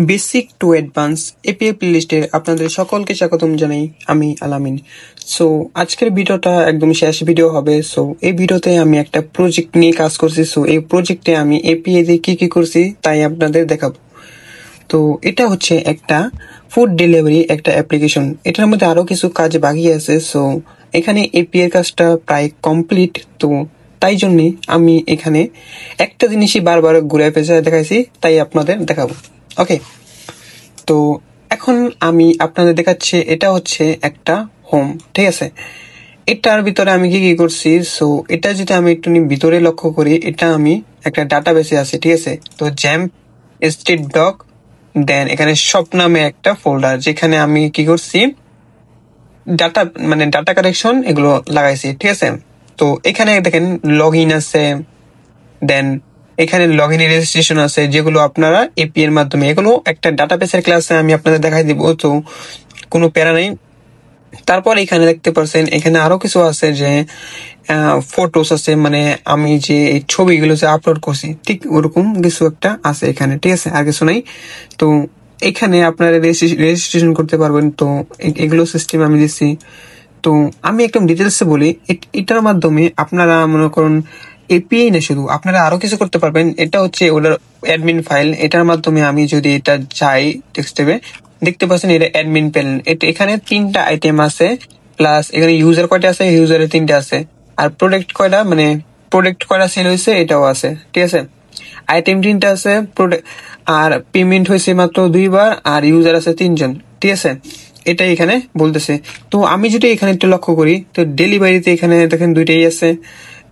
Basic to advance API প্লেলিস্টে আপনাদের সকলকে স্বাগতম জানাই। আমি আলামিন। সো আজকের ভিডিওটা একদম শেষ ভিডিও হবে। সো এই ভিডিওতে আমি একটা প্রজেক্ট নিয়ে কাজ করছি। সো এই প্রজেক্টে আমি এপিআই দিয়ে কি করছি তাই আপনাদের দেখাবো। তো এটা হচ্ছে একটা ফুড ডেলিভারি একটা অ্যাপ্লিকেশন। এটার মধ্যে আরো কিছু কাজ বাকি আছে। সো এখানে এপিআই কাজটা প্রায় কমপ্লিট। তো তাই জন্যে আমি এখানে একটা জিনিসই বারবার ঘুরে পেঁচে দেখাইছি, তাই আপনাদের দেখাবো। ওকে, তো এখন আমি আপনাদের দেখাচ্ছি এটা হচ্ছে একটা হোম, ঠিক আছে। এটার ভিতরে আমি কি কি করছি, সো এটা যদি আমি একটু ভিতরে লক্ষ্য করি, এটা আমি একটা ডাটাবেসে আছে, ঠিক আছে। তো জ্যাম্প স্ট্রিট ডগ, দেন এখানে সব নামে একটা ফোল্ডার, যেখানে আমি কি করছি ডাটা মানে ডাটা কালেকশন এগুলো লাগাইছি, ঠিক আছে। তো এখানে দেখেন লগ ইন আছে, দেন এখানে লগ ইন রেজিস্ট্রেশন আছে, যেগুলো আপনারা এপি এর মাধ্যমে, এগুলো একটা ডাটাবেসের ক্লাসে আমি আপনাদের দেখাই দিব, তো কোনো প্যারা নেই। তারপর এখানে দেখতে পাচ্ছেন এখানে আরো কিছু আছে, যে ফটোস আছে, মানে আমি যে এই ছবিগুলো যে আপলোড করছি ঠিক ওরকম কিছু একটা আছে এখানে, ঠিক আছে, আর কিছু নাই। তো এখানে আপনারা রেজিস্ট্রেশন করতে পারবেন। তো এগুলো সিস্টেম আমি দিচ্ছি। তো আমি একদম ডিটেলসে বলি, এটার মাধ্যমে আপনারা মনে করুন এপিআই না, শুধু আপনারা আরো কিছু করতে পারবেন। এটা হচ্ছে ওটার অ্যাডমিন ফাইল। এটার মাধ্যমে আমি যদি এটা যাই ডেস্কটপে, দেখতে পাচ্ছেন এটা অ্যাডমিন প্যানেল। এটা এখানে 3টা আইটেম আছে, প্লাস এখানে ইউজার কয়টা আছে, ইউজারের 3টা আছে, আর প্রোডাক্ট কয়টা, মানে প্রোডাক্ট কয়টা সেল হয়েছে এটাও আছে, ঠিক আছে। আইটেম 3টা আছে, আর পেমেন্ট হয়েছে মাত্র 2বার, আর ইউজার আছে 3জন, ঠিক আছে। এটাই এখানে বলতেছে। তো আমি যদি এখানে একটু লক্ষ্য করি, তো ডেলিভারিতে এখানে দেখেন 2টাই আছে,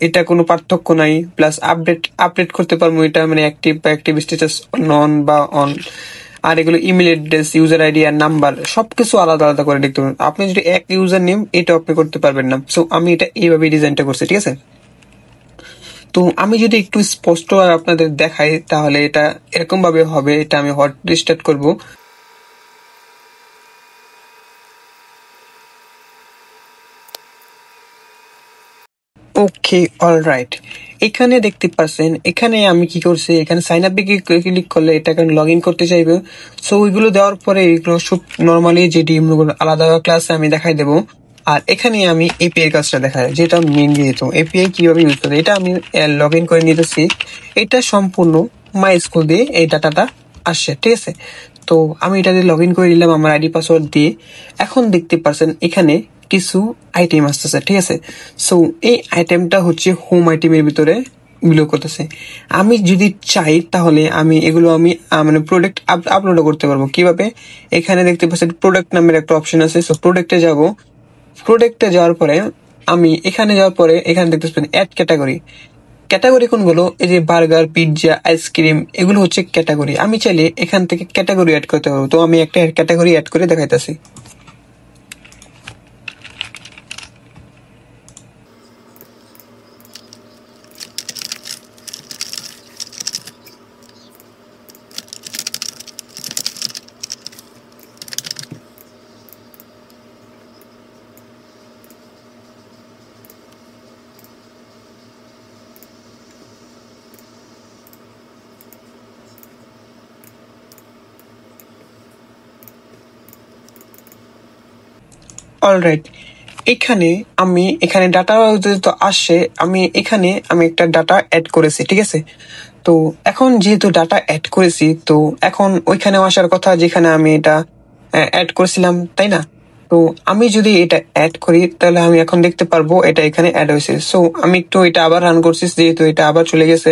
এটা কোনো পার্থক্য নাই। প্লাস আপডেট করতে পারবো, এটা মানে অ্যাক্টিভ বা অ্যাক্টিভ স্ট্যাটাস নন বা অন। আর এগুলো ইমেল অ্যাড্রেস, ইউজার আইডি আর নাম্বার সবকিছু আলাদা আলাদা করে দেখতে পারবেন। আপনি যদি এক ইউজার নেম, এটা আপনি করতে পারবেন না। সো আমি এটা এইভাবে ডিজাইনটা করছি, ঠিক আছে। তো আমি যদি একটু স্পষ্ট আপনাদের দেখাই, তাহলে এটা এরকম ভাবে হবে। এটা আমি হট রিস্টার্ট করব। ওকে, অলরাইট। এখানে দেখতে পাচ্ছেন, এখানে আমি কি করছি, এখানে সাইন আপ ক্লিক করলে এটা লগ ইন করতে চাইবে। সো ওইগুলো দেওয়ার পরে এগুলো সব নর্মালি যেটি আলাদা ক্লাসে আমি দেখাই দেবো। আর এখানে আমি এপিআই কাজটা দেখাই, যেটা মেন, যেহেতু এপিআই কিভাবে ইউজ করে, এটা আমি লগ ইন করে নিতেছি। এটা সম্পূর্ণ মাই স্কুল দিয়ে এই ডাটাটা আসছে, ঠিক আছে। তো আমি এটা দিয়ে লগ ইন করে নিলাম আমার আইডি পাসওয়ার্ড দিয়ে। এখন দেখতে পাচ্ছেন এখানে কিছু আইটেম আসতেছে, ঠিক আছে। সো এই আইটেমটা হচ্ছে হোম আইটেমের ভিতরে বিলং করতেছে। আমি যদি চাই তাহলে আমি এগুলো আমি মানে প্রোডাক্ট আপলোড করতে পারবো। কিভাবে? এখানে দেখতে পাচ্ছেন প্রোডাক্ট নামের একটা অপশন আছে। সো প্রোডাক্টে যাব, প্রোডাক্টে যাওয়ার পরে আমি এখানে যাওয়ার পরে এখানে দেখতে পাচ্ছেন অ্যাড ক্যাটাগরি। ক্যাটাগরি কোনগুলো? এই যে বার্গার, পিৎজা, আইসক্রিম, এগুলো হচ্ছে ক্যাটাগরি। আমি চাইলে এখান থেকে ক্যাটাগরি অ্যাড করতে পারবো। তো আমি একটা ক্যাটাগরি অ্যাড করে দেখাইতেছি। অলরাইট, এখানে এখানে ডাটা তো আসছে, আমি একটা ডাটা অ্যাড করেছি, ঠিক আছে। তো এখন যেহেতু ডাটা অ্যাড করেছি, তো এখন ওইখানে আসার কথা যেখানে আমি এটা অ্যাড করেছিলাম, তাই না? তো আমি যদি এটা অ্যাড করি, তাহলে আমি এখন দেখতে পারবো এটা এখানে অ্যাড হয়েছে। সো আমি একটু এটা আবার রান করছি, যেহেতু এটা আবার চলে গেছে।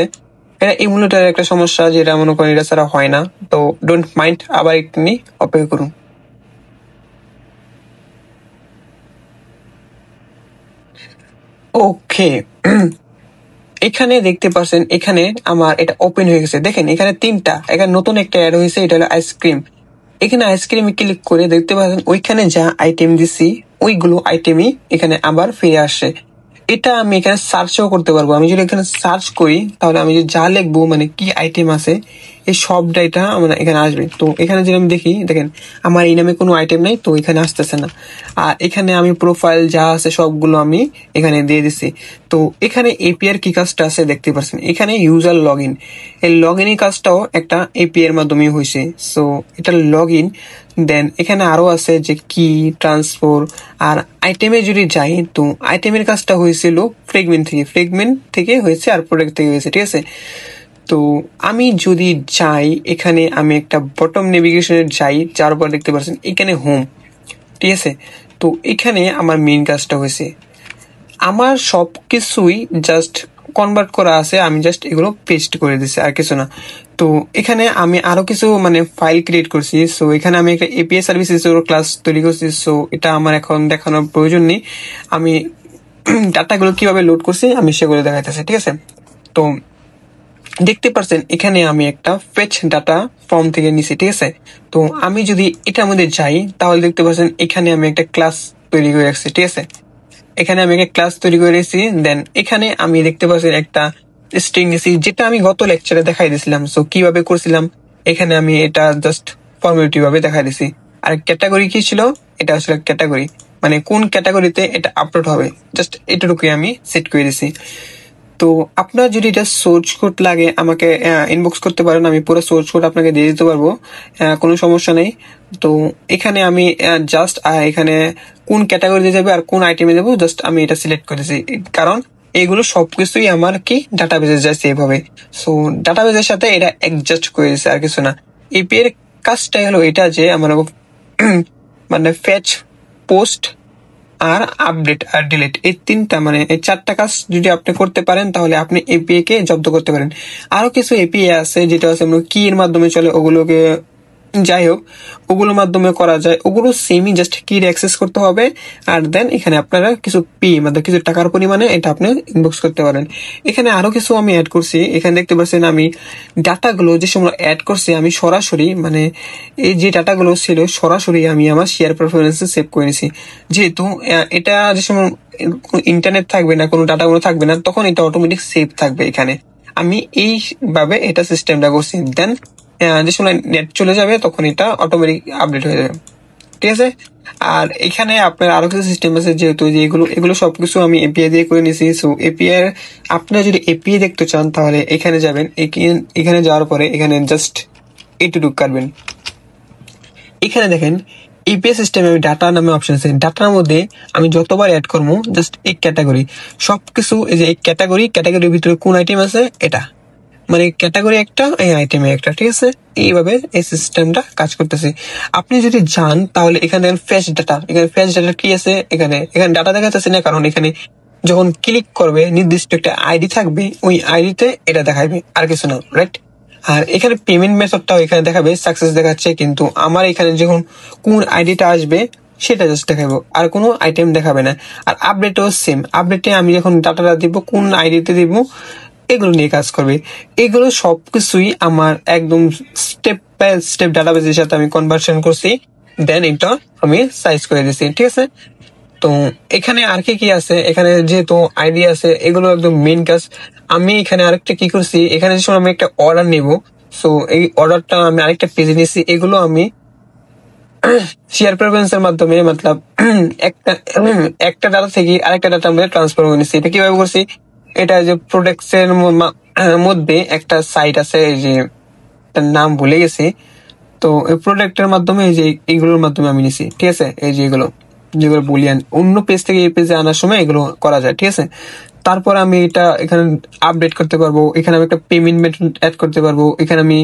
এটা ইমুলেটারের একটা সমস্যা, যেটা মনে করেন এটা ছাড়া হয় না। তো ডোন্ট মাইন্ড, আবার একটু অপেক্ষা করুন। ওকে, এখানে দেখতে পাচ্ছেন এখানে আমার এটা ওপেন হয়ে গেছে। দেখেন এখানে 3টা, এখানে নতুন একটা অ্যাড হয়েছে, এটা হলো আইসক্রিম। এখানে আইসক্রিমে ক্লিক করে দেখতে পাচ্ছেন ওইখানে যা আইটেম দিছি ওইগুলো আইটেমই এখানে আবার ফিরে আসছে। এটা আমি এখানে সার্চও করতে পারবো। আমি যদি এখানে সার্চ করি, তাহলে আমি যদি যা লিখবো, মানে কি আইটেম আছে, এই সব ডাটা আমার এখানে আসবে। তো এখানে যদি আমি দেখি, দেখেন আমার এই নামে কোনো আইটেম নাই, তো এখানে আসতেছে না। আর এখানে আমি প্রোফাইল যা আছে সবগুলো আমি এখানে দিয়ে দিছি। তো এখানে এপিআই কি কাজটা আছে দেখতে পাচ্ছেন, এখানে ইউজার লগ ইন, এই লগ ইন কাজটাও একটা এপিআই এর মাধ্যমে হয়েছে। সো এটা লগ ইন, দেন এখানে আরো আছে যে কি ট্রান্সফার। আর আইটেমে যদি যাই, তো আইটেমের কাজটা হয়েছিল ফ্রেগমেন্ট থেকে হয়েছে আর প্রোডাক্ট থেকে হয়েছে, ঠিক আছে। তো আমি যদি যাই এখানে, আমি একটা বটম নেভিগেশনে যাই, যার পর দেখতে পাচ্ছেন এখানে হোম, ঠিক আছে। তো এখানে আমার মেইন কাজটা হয়েছে, আমার সব কিছুই জাস্ট কনভার্ট করা আছে, আমি জাস্ট এগুলো পেস্ট করে দিচ্ছি আর কিছু না। তো এখানে আমি আরো কিছু মানে ফাইল ক্রিয়েট করছি। সো এখানে আমি একটা এপিআই সার্ভিসেস ক্লাস তৈরি করছি। সো এটা আমার এখন দেখানোর প্রয়োজন নেই, আমি ডাটাগুলো কিভাবে লোড করছি আমি সেগুলো দেখাইতেছি, ঠিক আছে। তো দেখতে পাচ্ছেন এখানে আমি একটা ফেচ ডাটা ফর্ম থেকে নিছি, ঠিক আছে। তো আমি যদি এটার মধ্যে যাই, তাহলে দেখতে পাচ্ছেন এখানে আমি একটা ক্লাস তৈরি করে রাখছি, ঠিক আছে। এখানে আমি একটা ক্লাস তৈরি করে রেখেছি। দেন এখানে আমি দেখতে পাচ্ছি একটা স্ট্রিং নিছি, যেটা আমি গত লেকচারে দেখাই দিয়েছিলাম। সো কিভাবে করছিলাম, এখানে আমি এটা জাস্ট ফর্মালিটি ভাবে দেখাই দিছি। আর ক্যাটাগরি কি ছিল, এটা আসলে ক্যাটাগরি মানে কোন ক্যাটাগরিতে এটা আপলোড হবে, জাস্ট এটুকুই আমি সেট করে দিছি। তো আপনার যদি এটা সোর্স কোড লাগে আমাকে ইনবক্স করতে পারেন, আমি পুরো সোর্স কোড আপনাকে দিয়ে দিতে পারবো, কোনো সমস্যা নেই। তো এখানে আমি জাস্ট এখানে কোন ক্যাটাগরিতে যাবে আর কোন আইটেমে যাবো জাস্ট আমি এটা সিলেক্ট করেছি, কারণ এগুলো সবকিছুই আমার কি ডাটাবেজে যায় সেভাবে। সো ডাটাবেজের সাথে এটা অ্যাডজাস্ট করে দিচ্ছে আর কিছু না। এপিআই এর কাজটাই হলো এটা যে আমার মানে ফেচ, পোস্ট আর আপডেট আর ডিলিট, এই তিনটা মানে এই চারটা কাজ যদি আপনি করতে পারেন তাহলে আপনি এপিআই কে জব্দ করতে পারেন। আরো কিছু এপিআই আছে যেটা আছে কি এর মাধ্যমে চলে, ওগুলোকে যাই হোক ওগুলোর মাধ্যমে করা যায়, ওগুলো সেমই, জাস্ট কির অ্যাক্সেস করতে হবে। আর দেন এখানে আপনারা কিছু মানে কিছু টাকার পরিমাণে এটা আপনি ইনবক্স করতে পারেন। এখানে আরো কিছু আমি অ্যাড করছি, এখানে দেখতে পাচ্ছেন আমি ডাটাগুলো যে সময় অ্যাড করছি আমি সরাসরি মানে এই যে ডাটাগুলো ছিল সরাসরি আমি আমার শেয়ার পারফরমেন্সে সেভ করে নিছি। যেহেতু এটা যে সময় ইন্টারনেট থাকবে না, কোনো ডাটাগুলো থাকবে না, তখন এটা অটোমেটিক সেভ থাকবে এখানে। আমি এইভাবে এটা সিস্টেমটা করছি। দেন যে সময় নেট চলে যাবে তখন এটা অটোমেটিক আপডেট হয়ে যাবে, ঠিক আছে। আর এখানে আপনার আরো কিছু সিস্টেম আছে, যেহেতু যে এগুলো সবকিছু আমি এপিআই দিয়ে করে নিয়েছি। সো এপিআই আপনারা যদি এপিআই দেখতে চান তাহলে এখানে যাবেন, এখানে যাওয়ার পরে এখানে জাস্ট এটুকু কাটবেন। এখানে দেখেন এপিআই সিস্টেমে আমি ডাটা নামে অপশন আছে, ডাটার মধ্যে আমি যতবার অ্যাড করবো জাস্ট এই ক্যাটাগরি সবকিছু, এই যে এই ক্যাটাগরির ভিতরে কোন আইটেম আছে এটা মানে ক্যাটাগরি একটা, এই আইটেমে একটা, ঠিক আছে। এইভাবে এই সিস্টেমটা কাজ করতেছে। আপনি যদি যান তাহলে এখানে ফেচ ডাটা, এখানে ফেচ ডাটা কি আছে, এখানে ডাটা দেখাতেছে না, কারণ এখানে যখন ক্লিক করবে নির্দিষ্ট একটা আইডি থাকবে, ওই আইডিতে এটা দেখাবে আর কিছু না, রাইট। আর এখানে পেমেন্ট মেথডটাও এখানে দেখাবে, সাকসেস দেখাচ্ছে, কিন্তু আমার এখানে যখন কোন আইডিটা আসবে সেটা জাস্ট দেখাবো, আর কোনো আইটেম দেখাবে না। আর আপডেটও সেম, আপডেটে আমি যখন ডাটাটা দিব কোন আইডিতে দিব এগুলো নিয়ে কাজ করবে। এগুলো সবকিছুই আমার একদম স্টেপ বাই স্টেপ ডাটাবেসের সাথে আমি কনভার্সন করছি, দেন এটা আমি সাইজ করে দিছি, ঠিক আছে। তো এখানে আর কি আছে, এখানে যেহেতু আইডি আছে এগুলো একদম মেইন কাজ। আমি এখানে আরেকটা কি করছি, এখানে যে সময় আমি একটা অর্ডার নিব, সো এই অর্ডারটা আমি আরেকটা পেজে নিয়েছি, এগুলো আমি শেয়ার প্রেফারেন্সের মাধ্যমে মতলব একটা ডাটা থেকে আরেকটা ডাটা আমরা ট্রান্সফার করে নিচ্ছি। এটা কিভাবে করছি, এটা যে প্রোডাক্টস এর মধ্যে একটা সাইট আছে, এই যে নাম ভুলে গেছি, তো এই প্রোডাক্টের মাধ্যমে এই যে এইগুলোর মাধ্যমে আমি নিছি, ঠিক আছে। এই যে যেগুলো বুলিয়ান অন্য পেজ থেকে এই পেজে আনার সময় এগুলো করা যায়, ঠিক আছে। তারপর আমি এটা এখানে আপডেট করতে পারবো, এখানে আমি একটা পেমেন্ট মেথড অ্যাড করতে পারবো, এখানে আমি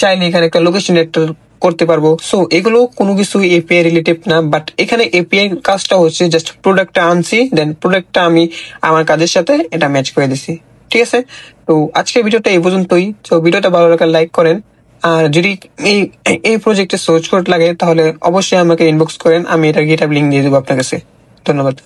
চাইলে এখানে একটা লোকেশন একটা করতে পারবো। সো এগুলো কোনো কিছু এপিআই রিলেটেড না, বাট এখানে এপিআই কাজটা হচ্ছে জাস্ট প্রোডাক্টটা আনছি, দেন প্রোডাক্টটা আমি আমার কাজের সাথে এটা ম্যাচ করে দিছি, ঠিক আছে। তো আজকের ভিডিওটা এই পর্যন্তই। তো ভিডিওটা ভালো লাগলে লাইক করেন, আর যদি এই প্রজেক্টে সোর্স কোড লাগে তাহলে অবশ্যই আমাকে ইনবক্স করেন, আমি এটা গিটহাব লিংক দিয়ে দেবো আপনার কাছে। ধন্যবাদ।